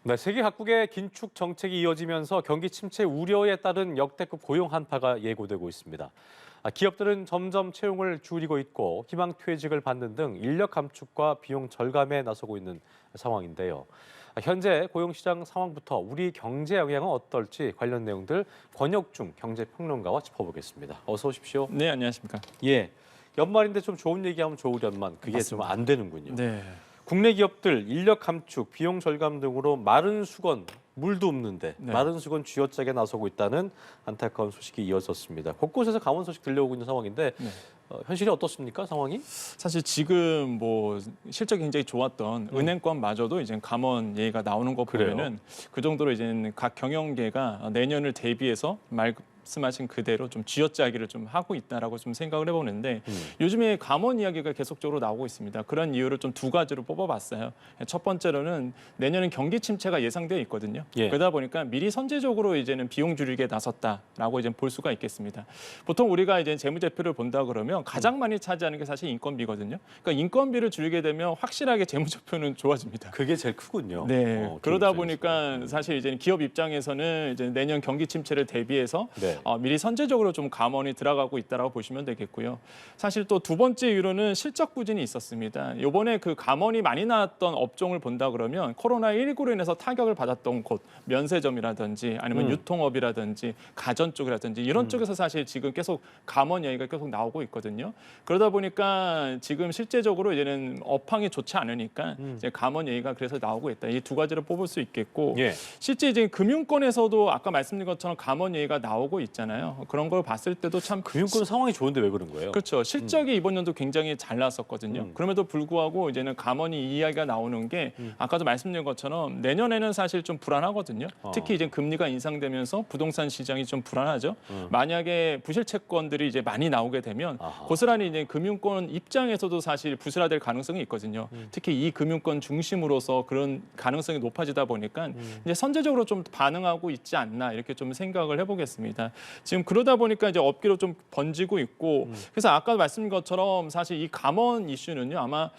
네, 세계 각국의 긴축 정책이 이어지면서 경기 침체 우려에 따른 역대급 고용 한파가 예고되고 있습니다. 기업들은 점점 채용을 줄이고 있고 희망 퇴직을 받는 등 인력 감축과 비용 절감에 나서고 있는 상황인데요. 현재 고용시장 상황부터 우리 경제 영향은 어떨지 관련 내용들 권혁중 경제평론가와 짚어보겠습니다. 어서 오십시오. 네, 안녕하십니까. 예, 연말인데 좀 좋은 얘기하면 좋으련만 그게 좀 안 되는군요. 네. 국내 기업들 인력 감축, 비용 절감 등으로 마른 수건, 물도 없는데 네. 마른 수건 쥐어짜게 나서고 있다는 안타까운 소식이 이어졌습니다. 곳곳에서 감원 소식 들려오고 있는 상황인데 네. 현실이 어떻습니까, 상황이? 사실 지금 뭐 실적이 굉장히 좋았던 은행권마저도 이제 감원 예의가 나오는 거 보면은 그 정도로 이제 각 경영계가 내년을 대비해서 말씀하신 그대로 좀 쥐어짜기를 좀 하고 있다라고 좀 생각을 해보는데 요즘에 감원 이야기가 계속적으로 나오고 있습니다. 그런 이유를 좀 두 가지로 뽑아봤어요. 첫 번째로는 내년은 경기 침체가 예상되어 있거든요. 예. 그러다 보니까 미리 선제적으로 이제는 비용 줄이기에 나섰다라고 이제 볼 수가 있겠습니다. 보통 우리가 이제 재무제표를 본다 그러면 가장 많이 차지하는 게 사실 인건비거든요. 그러니까 인건비를 줄이게 되면 확실하게 재무제표는 좋아집니다. 그게 제일 크군요. 네. 기업 그러다 입장에서. 보니까 사실 이제 기업 입장에서는 이제 내년 경기 침체를 대비해서 네. 미리 선제적으로 좀 감원이 들어가고 있다라고 보시면 되겠고요. 사실 또 두 번째 이유로는 실적 부진이 있었습니다. 이번에 그 감원이 많이 나왔던 업종을 본다 그러면 코로나19로 인해서 타격을 받았던 곳, 면세점이라든지 아니면 유통업이라든지 가전 쪽이라든지 이런 쪽에서 사실 지금 계속 감원 얘기가 계속 나오고 있거든요. 그러다 보니까 지금 실제적으로 이제는 업황이 좋지 않으니까 이제 감원 얘기가 그래서 나오고 있다. 이 두 가지를 뽑을 수 있겠고 예. 실제 이제 금융권에서도 아까 말씀드린 것처럼 감원 얘기가 나오고 있잖아요. 그런 걸 봤을 때도 참 금융권 상황이 좋은데 왜 그런 거예요? 그렇죠. 실적이 이번 연도 굉장히 잘 나왔었거든요. 그럼에도 불구하고 이제는 감원이 이 이야기가 나오는 게 아까도 말씀드린 것처럼 내년에는 사실 좀 불안하거든요. 특히 이제 금리가 인상되면서 부동산 시장이 좀 불안하죠. 만약에 부실 채권들이 이제 많이 나오게 되면 아하. 고스란히 이제 금융권 입장에서도 사실 부실화될 가능성이 있거든요. 특히 이 금융권 중심으로서 그런 가능성이 높아지다 보니까 이제 선제적으로 좀 반응하고 있지 않나 이렇게 좀 생각을 해보겠습니다. 지금 그러다 보니까 이제 업계로 좀 번지고 있고 그래서 아까 말씀드린 것처럼 사실 이 감원 이슈는요 아마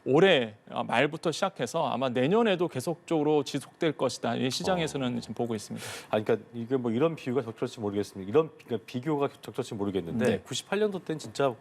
올해 말부터 시작해서 아마 내년에도 계속적으로 지속될 것이다. 이 시장에서는 지금 보고 있습니다. 그러니까 이게 뭐 이런 비유가 적절할지 모르겠습니다. 이런 그러니까 비교가 적절할지 모르겠는데 네. 98년도 때는 진짜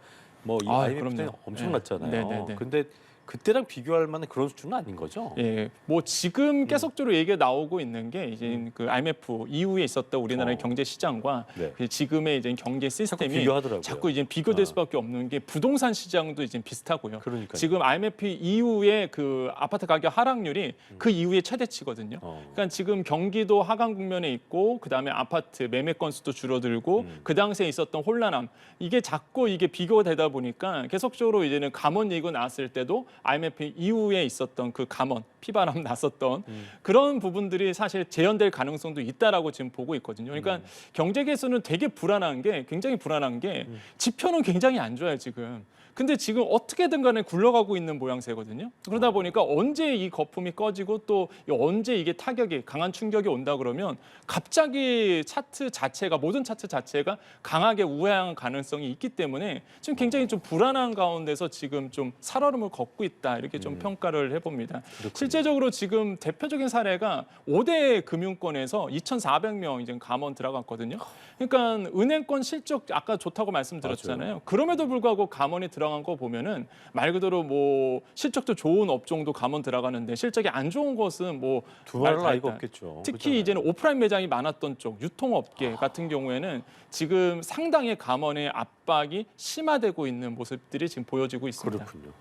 뭐 이 아, IMF 때는 그럼요. 엄청났잖아요. 네, 네, 네. 근데 그때랑 비교할 만한 그런 수준은 아닌 거죠? 예, 뭐 지금 계속적으로 얘기가 나오고 있는 게 이제 그 IMF 이후에 있었던 우리나라의 경제 시장과 네. 그 지금의 이제 경제 시스템이 비교하더라고요. 자꾸 이제 비교될 수밖에 없는 게 부동산 시장도 이제 비슷하고요. 그러니까요. 지금 IMF 이후에 그 아파트 가격 하락률이 그 이후에 최대치거든요. 그러니까 지금 경기도 하강 국면에 있고 그다음에 아파트 매매 건수도 줄어들고 그 당시에 있었던 혼란함 이게 자꾸 이게 비교가 되다 보니까 계속적으로 이제는 감원 얘기가 나왔을 때도 IMF 이후에 있었던 그 감원, 피바람 났었던 그런 부분들이 사실 재현될 가능성도 있다라고 지금 보고 있거든요. 그러니까 경제계에서는 되게 불안한 게 굉장히 불안한 게 지표는 굉장히 안 좋아요, 지금. 근데 지금 어떻게든 간에 굴러가고 있는 모양새거든요. 그러다 보니까 언제 이 거품이 꺼지고 또 언제 이게 타격이 강한 충격이 온다 그러면 갑자기 차트 자체가 모든 차트 자체가 강하게 우회할 가능성이 있기 때문에 지금 굉장히 좀 불안한 가운데서 지금 좀 살얼음을 걷고 있다 이렇게 좀 평가를 해봅니다. 실제적으로 지금 대표적인 사례가 5대 금융권에서 2,400명 이제 감원 들어갔거든요. 그러니까 은행권 실적 아까 좋다고 말씀드렸잖아요. 맞아요. 그럼에도 불구하고 감원이 들어간 거 보면은 말 그대로 뭐 실적도 좋은 업종도 감원 들어가는데 실적이 안 좋은 것은 뭐 두말할 말 다 나위가 있다. 없겠죠. 특히 그렇잖아요. 이제는 오프라인 매장이 많았던 쪽 유통업계 같은 경우에는 지금 상당히 감원의 압박이 심화되고 있는 모습들이 지금 보여지고 있습니다. 그렇군요.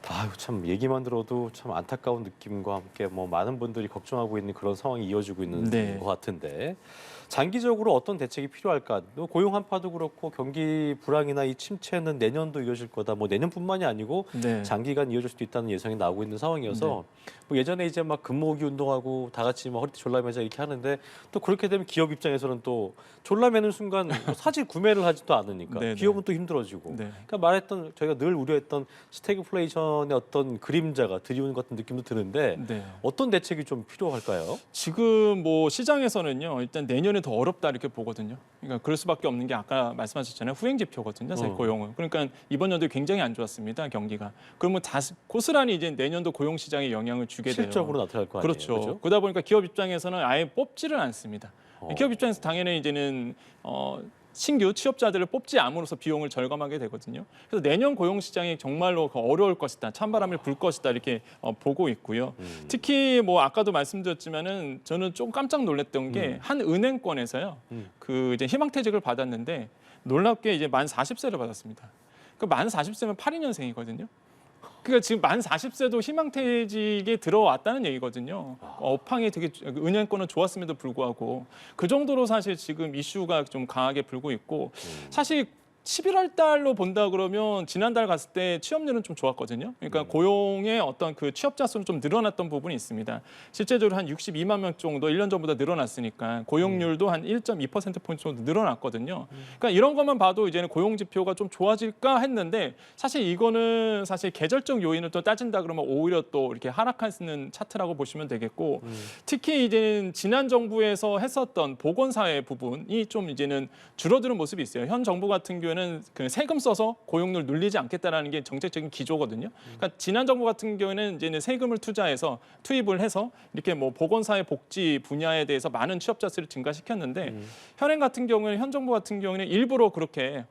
아유, 참 얘기만 들어도 참 안타까운 느낌과 함께 뭐 많은 분들이 걱정하고 있는 그런 상황이 이어지고 있는 네. 것 같은데 장기적으로 어떤 대책이 필요할까? 또 고용 한파도 그렇고 경기 불황이나 이 침체는 내년도 이어질 거다. 뭐 내년뿐만이 아니고 네. 장기간 이어질 수도 있다는 예상이 나오고 있는 상황이어서 뭐 예전에 이제 막 근무오기 운동하고 다 같이 막 허리띠 졸라매자 이렇게 하는데 또 그렇게 되면 기업 입장에서는 또 졸라매는 순간 뭐 사실 구매를 하지도 않으니까 네, 네. 기업은 또 힘들어지고 네. 그러니까 말했던 저희가 늘 우려했던 스태그플레이션 내년의 어떤 그림자가 드리우는 것 같은 느낌도 드는데 네. 어떤 대책이 좀 필요할까요? 지금 뭐 시장에서는요, 일단 내년에 더 어렵다 이렇게 보거든요. 그러니까 그럴 수밖에 없는 게 아까 말씀하셨잖아요. 후행 지표거든요, 사실 고용은. 그러니까 이번 연도 굉장히 안 좋았습니다, 경기가. 그러면 다시 고스란히 이제 내년도 고용 시장에 영향을 주게 돼요. 실적으로 나타날 거 아니에요. 그렇죠. 그렇죠? 그러다 보니까 기업 입장에서는 아예 뽑지를 않습니다. 어. 기업 입장에서 당연히 이제는 신규 취업자들을 뽑지 않음으로써 비용을 절감하게 되거든요. 그래서 내년 고용 시장이 정말로 어려울 것이다, 찬바람이 불 것이다 이렇게 보고 있고요. 특히 뭐 아까도 말씀드렸지만은 저는 좀 깜짝 놀랐던 게 한 은행권에서요, 그 이제 희망퇴직을 받았는데 놀랍게 이제 만 40세를 받았습니다. 그 만 40세면 82년생이거든요. 그러니까 지금 만 40세도 희망퇴직에 들어왔다는 얘기거든요. 업황이 되게 은행권은 좋았음에도 불구하고 그 정도로 사실 지금 이슈가 좀 강하게 불고 있고 사실 11월 달로 본다 그러면 지난달 갔을 때 취업률은 좀 좋았거든요. 그러니까 고용의 어떤 그 취업자 수는 좀 늘어났던 부분이 있습니다. 실제적으로 한 62만 명 정도 1년 전보다 늘어났으니까 고용률도 한 1.2%포인트 정도 늘어났거든요. 그러니까 이런 것만 봐도 이제는 고용 지표가 좀 좋아질까 했는데 사실 이거는 사실 계절적 요인을 또 따진다 그러면 오히려 또 이렇게 하락하는 차트라고 보시면 되겠고 특히 이제는 지난 정부에서 했었던 보건사회 부분이 좀 이제는 줄어드는 모습이 있어요. 현 정부 같은 경우에는 그 세금 써서 고용률 눌리지 않겠다라는 게 정책적인 기조거든요. 그러니까 지난 정부 같은 경우에는 이제는 세금을 투입을 해서 이렇게 뭐 보건사회 복지 분야에 대해서 많은 취업자 수를 증가시켰는데 현행 같은 경우에는 현 정부 같은 경우에는 일부러 그렇게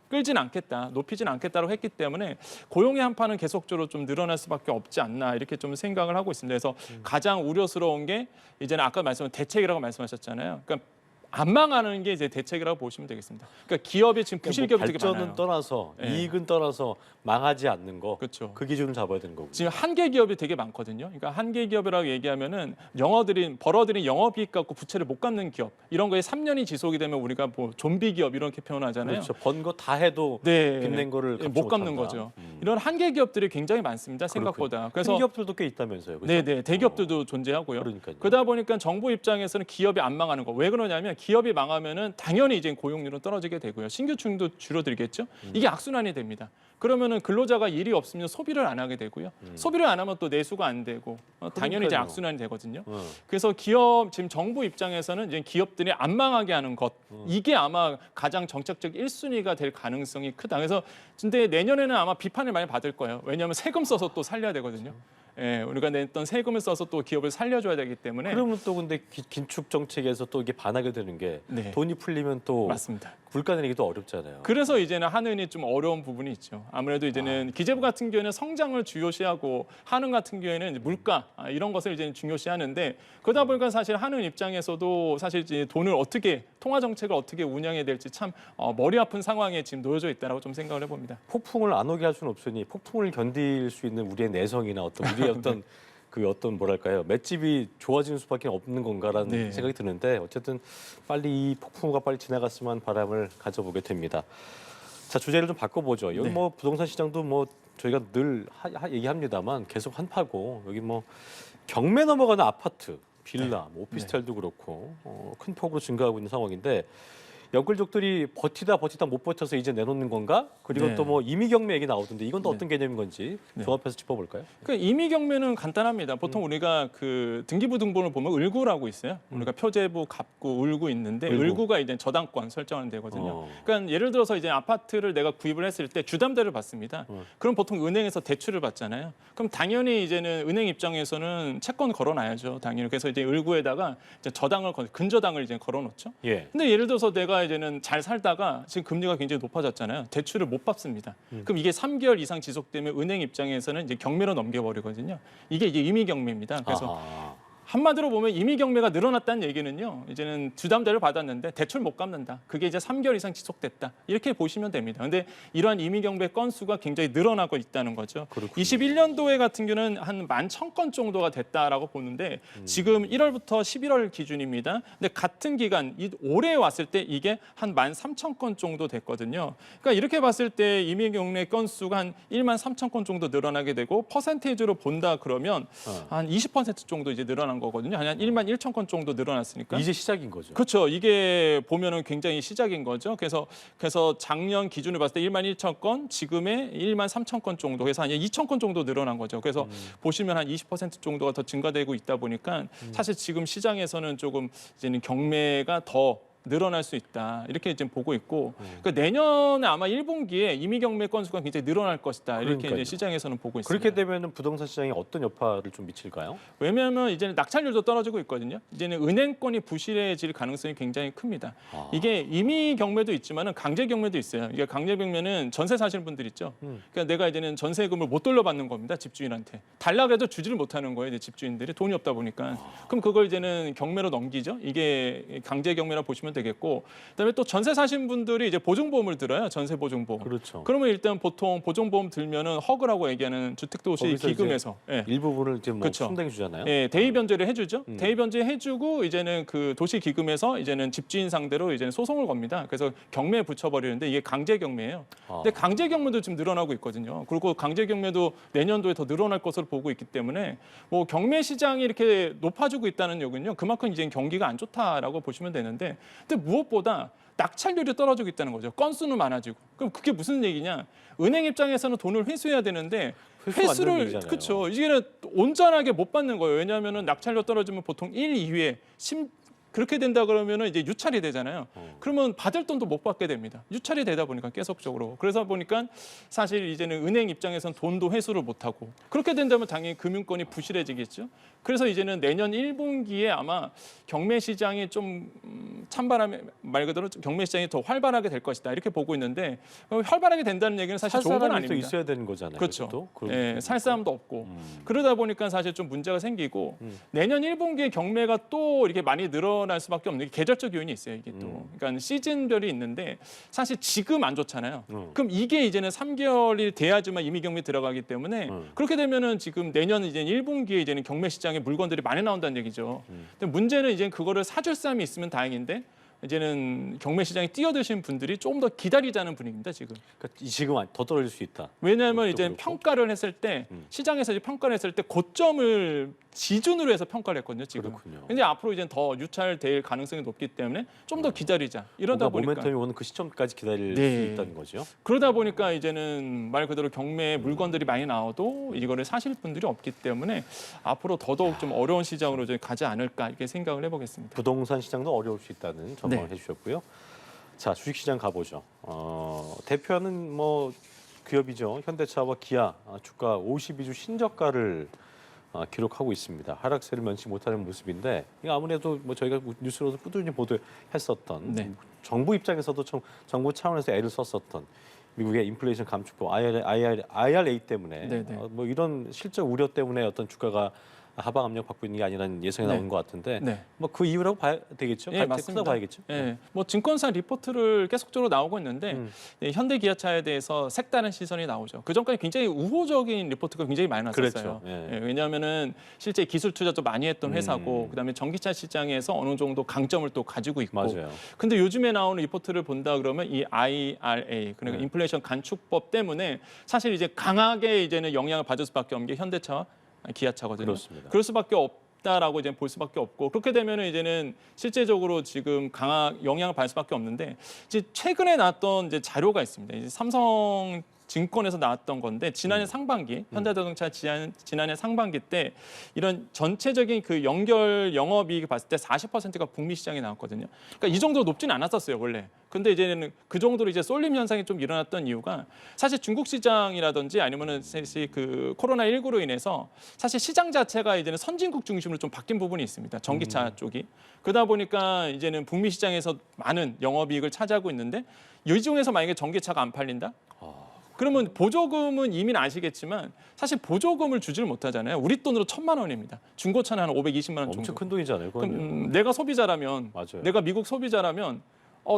끌진 않겠다, 높이진 않겠다고 했기 때문에 고용의 한파는 계속적으로 좀 늘어날 수밖에 없지 않나 이렇게 좀 생각을 하고 있습니다. 그래서 가장 우려스러운 게 이제는 아까 말씀한 대책이라고 말씀하셨잖아요. 그러니까 안 망하는 게 이제 대책이라고 보시면 되겠습니다. 그러니까 기업이 지금 부실 기업이 되게 발전은 많아요. 떠나서 네. 이익은 떠나서 망하지 않는 거. 그렇죠. 그 기준을 잡아야 되는 거고. 지금 한계 기업이 되게 많거든요. 그러니까 한계 기업이라고 얘기하면은 벌어들인 영업이익 갖고 부채를 못 갚는 기업 이런 거에 3년이 지속이 되면 우리가 뭐 좀비 기업 이렇게 표현하잖아요. 그렇죠. 번 거 다 해도 네. 빚낸 거를 갚지 못 갚는 못한다. 거죠. 이런 한계 기업들이 굉장히 많습니다. 생각보다. 큰 그래서 기업들도 꽤 있다면서요. 그렇죠? 네네 대기업들도 존재하고요. 그러니까요. 그러다 보니까 정부 입장에서는 기업이 안 망하는 거. 왜 그러냐면 기업이 망하면은 당연히 이제 고용률은 떨어지게 되고요. 신규 충도 줄어들겠죠. 이게 악순환이 됩니다. 그러면은 근로자가 일이 없으면 소비를 안 하게 되고요. 소비를 안 하면 또 내수가 안 되고 당연히 이제 그러니까요. 악순환이 되거든요. 어. 그래서 지금 정부 입장에서는 이제 기업들이 안 망하게 하는 것 이게 아마 가장 정책적 1순위가 될 가능성이 크다. 그래서 근데 내년에는 아마 비판을 많이 받을 거예요. 왜냐하면 세금 써서 또 살려야 되거든요. 예, 우리가 냈던 세금을 써서 또 기업을 살려줘야 되기 때문에 그러면 또 근데 긴축 정책에서 또 이게 반하게 되는 게 네. 돈이 풀리면 또 맞습니다. 물가 내리기도 어렵잖아요. 그래서 이제는 한은이 좀 어려운 부분이 있죠. 아무래도 이제는 기재부 같은 경우에는 성장을 중요시하고 한은 같은 경우에는 이제 물가 이런 것을 이제 중요시하는데 그러다 보니까 사실 한은 입장에서도 사실 이제 돈을 어떻게 통화 정책을 어떻게 운영해야 될지 참 머리 아픈 상황에 지금 놓여져 있다라고 좀 생각을 해봅니다. 폭풍을 안 오게 할 수는 없으니 폭풍을 견딜 수 있는 우리의 내성이나 어떤 우리의 어떤 그 어떤 뭐랄까요 맷집이 좋아지는 수밖에 없는 건가라는 네. 생각이 드는데 어쨌든 빨리 이 폭풍우가 빨리 지나갔으면 하는 바람을 가져보게 됩니다. 자 주제를 좀 바꿔보죠. 여기 네. 뭐 부동산 시장도 뭐 저희가 늘 얘기합니다만 계속 한파고 여기 뭐 경매 넘어가는 아파트, 빌라, 뭐 오피스텔도 그렇고 큰 폭으로 증가하고 있는 상황인데 연끌족들이 버티다 못 버텨서 이제 내놓는 건가? 그리고 네. 또 뭐 임의 경매 얘기 나오던데 이건 또 네. 어떤 개념인 건지 네. 종합해서 짚어볼까요? 그러니까 임의 경매는 간단합니다. 보통 우리가 그 등기부 등본을 보면 을구라고 있어요. 우리가 표제부, 갑구, 을구 있는데 을구. 을구가 이제 저당권 설정하는 데거든요. 어. 그러니까 예를 들어서 이제 아파트를 내가 구입을 했을 때 주담대를 받습니다. 그럼 보통 은행에서 대출을 받잖아요. 그럼 당연히 이제는 은행 입장에서는 채권 걸어놔야죠. 당연히. 그래서 이제 을구에다가 이제 근저당을 이제 걸어놓죠. 예. 근데 예를 들어서 내가 이제는 잘 살다가 지금 금리가 굉장히 높아졌잖아요. 대출을 못 받습니다. 그럼 이게 3개월 이상 지속되면 은행 입장에서는 이제 경매로 넘겨버리거든요. 이게 이제 임의 경매입니다. 그래서 아하. 한마디로 보면 임의 경매가 늘어났다는 얘기는요. 이제는 주담대를 받았는데 대출 못 갚는다. 그게 이제 3개월 이상 지속됐다. 이렇게 보시면 됩니다. 근데 이러한 임의 경매 건수가 굉장히 늘어나고 있다는 거죠. 그렇군요. 21년도에 같은 경우는 한 11,000건 정도가 됐다라고 보는데 지금 1월부터 11월 기준입니다. 근데 같은 기간 올해 왔을 때 이게 한 13,000건 정도 됐거든요. 그러니까 이렇게 봤을 때 임의 경매 건수가 한 13,000건 정도 늘어나게 되고 퍼센테이지로 본다 그러면 한 20% 정도 이제 늘어난 늘어난 거거든요. 한 1만 1천 건 정도 늘어났으니까. 이제 시작인 거죠. 그렇죠. 이게 보면은 굉장히 시작인 거죠. 그래서 작년 기준으로 봤을 때 1만 1천 건, 지금의 1만 3천 건 정도 해서 한 2천 건 정도 늘어난 거죠. 그래서 보시면 한 20% 정도가 더 증가되고 있다 보니까 사실 지금 시장에서는 조금 이제는 경매가 더 늘어날 수 있다 이렇게 지금 보고 있고 그러니까 내년에 아마 1분기에 임의 경매 건수가 굉장히 늘어날 것이다 이렇게 그러니까요. 이제 시장에서는 보고 있습니다. 그렇게 되면 부동산 시장에 어떤 여파를 좀 미칠까요? 왜냐하면 이제는 낙찰률도 떨어지고 있거든요. 이제는 은행권이 부실해질 가능성이 굉장히 큽니다. 이게 임의 경매도 있지만은 강제 경매도 있어요. 이게 강제 경매는 전세 사시는 분들 있죠. 그러니까 내가 이제는 전세금을 못 돌려받는 겁니다. 집주인한테 달라고 해도 주지를 못하는 거예요. 이제 집주인들이 돈이 없다 보니까 그럼 그걸 이제는 경매로 넘기죠. 이게 강제 경매라 보시면 되겠고, 그다음에 또 전세 사신 분들이 이제 보증보험을 들어요. 전세 보증보험. 그렇죠. 그러면 일단 보통 보증보험 들면은 허그라고 얘기하는 주택도시 거기서 기금에서 예. 일부분을 지금 뭐 그렇죠. 순대해 주잖아요. 예, 대의 변제를 해주죠. 대의 변제 해주고 이제는 그 도시 기금에서 이제는 집주인 상대로 이제는 소송을 겁니다. 그래서 경매에 붙여버리는데 이게 강제 경매예요. 근데 강제 경매도 지금 늘어나고 있거든요. 그리고 강제 경매도 내년도에 더 늘어날 것으로 보고 있기 때문에 뭐 경매 시장이 이렇게 높아지고 있다는 얘기는요. 그만큼 이제 경기가 안 좋다라고 보시면 되는데, 근데 무엇보다 낙찰률이 떨어지고 있다는 거죠. 건수는 많아지고. 그럼 그게 무슨 얘기냐? 은행 입장에서는 돈을 회수해야 되는데 회수 안 되는 회수를 얘기잖아요. 그렇죠. 이게 온전하게 못 받는 거예요. 왜냐하면은 낙찰료 떨어지면 보통 1, 2회 그렇게 된다 그러면은 이제 유찰이 되잖아요. 그러면 받을 돈도 못 받게 됩니다. 유찰이 되다 보니까 계속적으로. 그래서 보니까 사실 이제는 은행 입장에선 돈도 회수를 못 하고 그렇게 된다면 당연히 금융권이 부실해지겠죠. 그래서 이제는 내년 1분기에 아마 경매 시장이 좀 찬바람에 말 그대로 경매 시장이 더 활발하게 될 것이다 이렇게 보고 있는데, 활발하게 된다는 얘기는 사실 좋은 건 살 사람이 아닙니다. 또 있어야 되는 거잖아요. 그렇죠. 그것도? 예, 살 사람도 없고 그러다 보니까 사실 좀 문제가 생기고 내년 1분기에 경매가 또 이렇게 많이 늘어날 수밖에 없는 게 계절적 요인이 있어요. 이게 또 그러니까 시즌별이 있는데 사실 지금 안 좋잖아요. 그럼 이게 이제는 3개월이 돼야지만 임의 경매 들어가기 때문에 그렇게 되면은 지금 내년 이제 1분기에 이제는 경매 시장에 물건들이 많이 나온다는 얘기죠. 근데 문제는 이제 그거를 사줄 사람이 있으면 다행인데. 이제는 경매 시장에 뛰어드신 분들이 조금 더 기다리자는 분위기입니다 지금. 그러니까 지금 더 떨어질 수 있다. 왜냐하면 이제 그렇고. 평가를 했을 때 시장에서 이제 평가를 했을 때 고점을 기준으로 해서 평가를 했거든요 지금. 그렇군요. 근데 앞으로 이제 더 유찰될 가능성이 높기 때문에 좀 더 기다리자. 이러다 뭔가 보니까 모멘텀이 오는 그 시점까지 기다릴 네. 수 있다는 거죠. 그러다 보니까 이제는 말 그대로 경매 물건들이 많이 나와도 이거를 사실 분들이 없기 때문에 앞으로 더더욱 좀 어려운 시장으로 이제 가지 않을까 이렇게 생각을 해보겠습니다. 부동산 시장도 어려울 수 있다는 전망을 네. 해주셨고요. 자, 주식시장 가보죠. 대표하는 뭐 기업이죠. 현대차와 기아 주가 52주 신저가를 기록하고 있습니다. 하락세를 면치 못하는 모습인데, 이게 아무래도 뭐 저희가 뉴스로도 꾸준히 보도했었던 네. 정부 입장에서도 정부 차원에서 애를 썼었던 미국의 인플레이션 감축법 IRA 때문에 네, 네. 뭐 이런 실적 우려 때문에 어떤 주가가 하방 압력 받고 있는 게 아니라는 예상이 네. 나오는 것 같은데, 네. 뭐 그 이유라고 봐야 되겠죠? 예, 맞습니다. 봐야겠죠? 예, 뭐 증권사 리포트를 계속적으로 나오고 있는데 예, 현대 기아차에 대해서 색다른 시선이 나오죠. 그 전까지 굉장히 우호적인 리포트가 굉장히 많이 났었어요. 그렇죠. 예. 예, 왜냐하면은 실제 기술 투자도 많이 했던 회사고, 그다음에 전기차 시장에서 어느 정도 강점을 또 가지고 있고. 맞아요. 근데 요즘에 나오는 리포트를 본다 그러면 이 IRA, 그러니까 인플레이션 간축법 때문에 사실 이제 강하게 이제는 영향을 받을 수밖에 없는 게 현대차와 기아차거든요. 그렇습니다. 그럴 수밖에 없다라고 이제 볼 수밖에 없고, 그렇게 되면은 이제는 실제적으로 지금 강한 영향을 받을 수밖에 없는데, 이제 최근에 나왔던 이제 자료가 있습니다. 이제 삼성 증권에서 나왔던 건데, 지난해 상반기 현대자동차 지난해 상반기 때 이런 전체적인 그 연결 영업이익을 봤을 때 40%가 북미 시장에 나왔거든요. 그러니까 이 정도로 높지는 않았었어요 원래. 근데 이제는 그 정도로 이제 쏠림 현상이 좀 일어났던 이유가, 사실 중국 시장이라든지 아니면은 사실 그 코로나19로 인해서 사실 시장 자체가 이제는 선진국 중심으로 좀 바뀐 부분이 있습니다. 전기차 쪽이. 그러다 보니까 이제는 북미 시장에서 많은 영업이익을 차지하고 있는데, 이 중에서 만약에 전기차가 안 팔린다? 그러면 보조금은 이미 아시겠지만 사실 보조금을 주지를 못하잖아요. 우리 돈으로 1,000만 원입니다. 중고차는 한 520만 원 정도. 엄청 큰 돈이잖아요. 그럼 내가 소비자라면, 맞아요. 내가 미국 소비자라면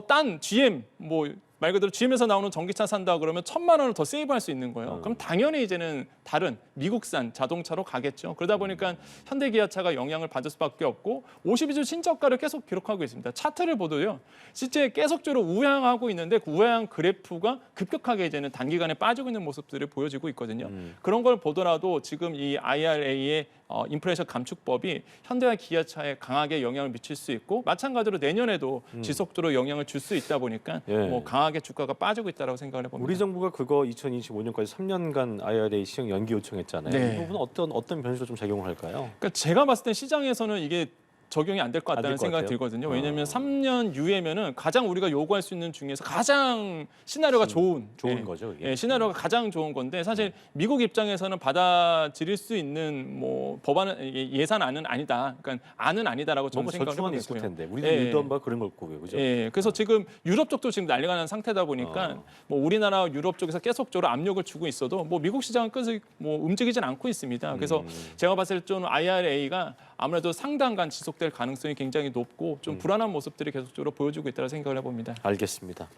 딴 GM 뭐 말 그대로 GM에서 나오는 전기차 산다 그러면 1,000만 원을 더 세이브할 수 있는 거예요. 그럼 당연히 이제는 다른 미국산 자동차로 가겠죠. 그러다 보니까 현대기아차가 영향을 받을 수밖에 없고 52주 신저가를 계속 기록하고 있습니다. 차트를 보도요. 실제 계속적으로 우향하고 있는데 그 우향 그래프가 급격하게 이제는 단기간에 빠지고 있는 모습들을 보여지고 있거든요. 그런 걸 보더라도 지금 이 IRA의 인플레이션 감축법이 현대와 기아차에 강하게 영향을 미칠 수 있고 마찬가지로 내년에도 지속적으로 영향을 줄 수 있다 보니까 예. 뭐 강하게 주가가 빠지고 있다고 생각을 해봅니다. 우리 정부가 그거 2025년까지 3년간 IRA 시행 연기 요청했잖아요. 네. 이 부분은 어떤 변수로 좀 작용을 할까요? 그러니까 제가 봤을 땐 시장에서는 이게 적용이 안 될 것 안 될 같다는 것 생각이 같아요? 들거든요. 왜냐하면 3년 이후에면은 가장 우리가 요구할 수 있는 중에서 가장 시나리오가 좋은 거죠. 이게. 시나리오가 가장 좋은 건데 사실 미국 입장에서는 받아들일 수 있는 뭐 법안은 예산안은 아니다. 그러니까 안은 아니다라고 저는 뭔가 생각을 절충안이 있을 해보고요. 텐데 우리도 예. 일도 안 봐 그런 걸 거고요, 그죠? 예, 그래서 지금 유럽 쪽도 지금 난리가 난 상태다 보니까 뭐 우리나라 유럽 쪽에서 계속적으로 압력을 주고 있어도 뭐 미국 시장은 끝을 뭐 움직이진 않고 있습니다. 그래서 제가 봤을 때 좀 IRA가 아무래도 상당간 지속될 가능성이 굉장히 높고 좀 불안한 모습들이 계속적으로 보여주고 있다고 생각을 해봅니다. 알겠습니다.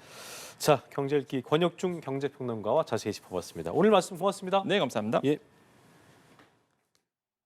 자, 경제읽기 권혁중 경제평론가와 자세히 짚어봤습니다. 오늘 말씀 고맙습니다. 네, 감사합니다. 예.